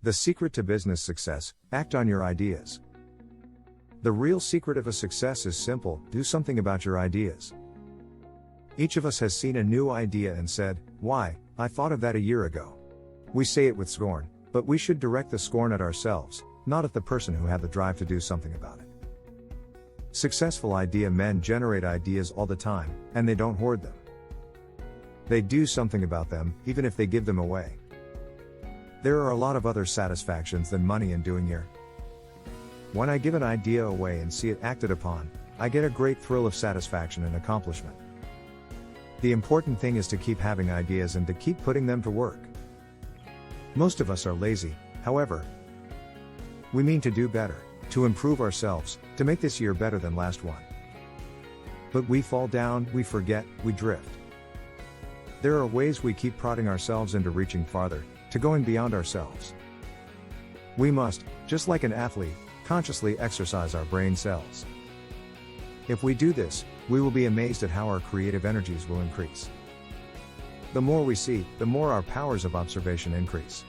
The secret to business success: act on your ideas. The real secret of a success is simple: do something about your ideas. Each of us has seen a new idea and said, "Why, I thought of that a year ago." We say it with scorn, but we should direct the scorn at ourselves, not at the person who had the drive to do something about it. Successful idea men generate ideas all the time, and they don't hoard them. They do something about them, even if they give them away. There are a lot of other satisfactions than money in doing here. When I give an idea away and see it acted upon, I get a great thrill of satisfaction and accomplishment. The important thing is to keep having ideas and to keep putting them to work. Most of us are lazy, however. We mean to do better, to improve ourselves, to make this year better than last one. But we fall down, we forget, we drift. There are ways we keep prodding ourselves into reaching farther, to going beyond ourselves. We must, just like an athlete, consciously exercise our brain cells. If we do this, we will be amazed at how our creative energies will increase. The more we see, the more our powers of observation increase.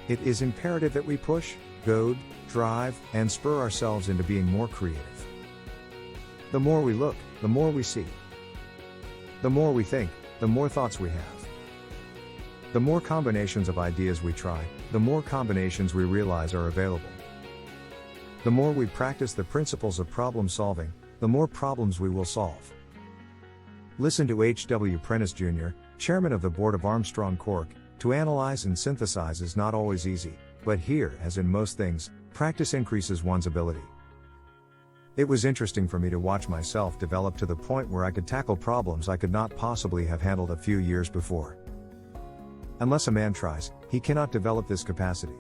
It is imperative that we push, goad, drive, and spur ourselves into being more creative. The more we look, the more we see. The more we think, the more thoughts we have. The more combinations of ideas we try, the more combinations we realize are available. The more we practice the principles of problem solving, the more problems we will solve. Listen to H.W. Prentice Jr., chairman of the board of Armstrong Cork. To analyze and synthesize is not always easy, but here, as in most things, practice increases one's ability. It was interesting for me to watch myself develop to the point where I could tackle problems I could not possibly have handled a few years before. Unless a man tries, he cannot develop this capacity.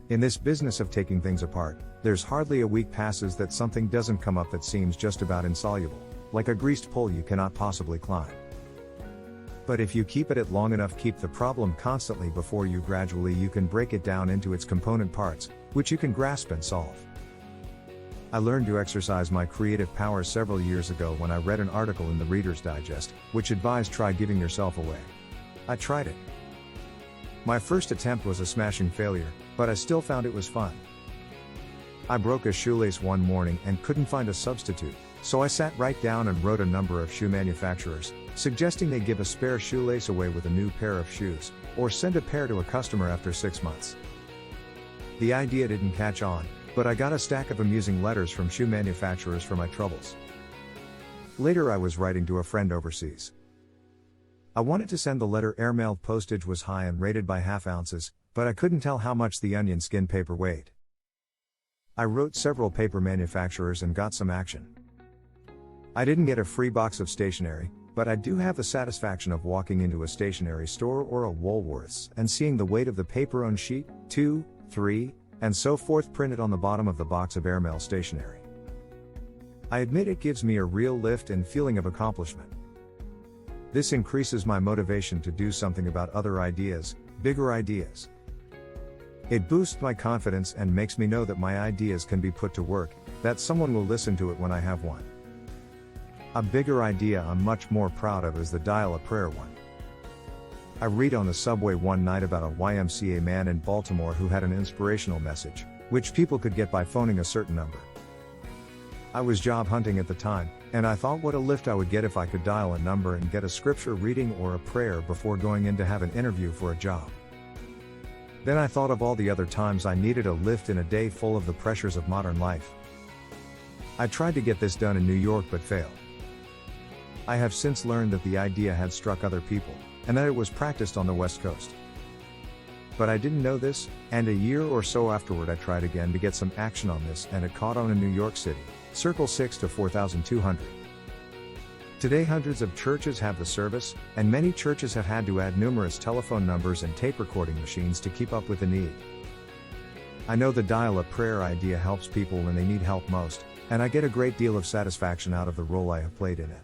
In this business of taking things apart, there's hardly a week passes that something doesn't come up that seems just about insoluble, like a greased pole you cannot possibly climb. But if you keep at it long enough, keep the problem constantly before you, gradually you can break it down into its component parts, which you can grasp and solve. I learned to exercise my creative powers several years ago when I read an article in the Reader's Digest, which advised try giving yourself away. I tried it. My first attempt was a smashing failure, but I still found it was fun. I broke a shoelace one morning and couldn't find a substitute, so I sat right down and wrote a number of shoe manufacturers, suggesting they give a spare shoelace away with a new pair of shoes, or send a pair to a customer after 6 months. The idea didn't catch on, but I got a stack of amusing letters from shoe manufacturers for my troubles. Later I was writing to a friend overseas. I wanted to send the letter airmail. Postage was high and rated by half ounces, but I couldn't tell how much the onion skin paper weighed. I wrote several paper manufacturers and got some action. I didn't get a free box of stationery, but I do have the satisfaction of walking into a stationery store or a Woolworths and seeing the weight of the paper on sheet, 2, 3, and so forth printed on the bottom of the box of airmail stationery. I admit it gives me a real lift and feeling of accomplishment. This increases my motivation to do something about other ideas, bigger ideas. It boosts my confidence and makes me know that my ideas can be put to work, that someone will listen to it when I have one. A bigger idea I'm much more proud of is the dial a prayer one. I read on the subway one night about a YMCA man in Baltimore who had an inspirational message, which people could get by phoning a certain number. I was job hunting at the time, and I thought what a lift I would get if I could dial a number and get a scripture reading or a prayer before going in to have an interview for a job. Then I thought of all the other times I needed a lift in a day full of the pressures of modern life. I tried to get this done in New York but failed. I have since learned that the idea had struck other people, and that it was practiced on the West Coast. But I didn't know this, and a year or so afterward I tried again to get some action on this, and it caught on in New York City, Circle 6 to 4200. Today hundreds of churches have the service, and many churches have had to add numerous telephone numbers and tape recording machines to keep up with the need. I know the dial a prayer idea helps people when they need help most, and I get a great deal of satisfaction out of the role I have played in it.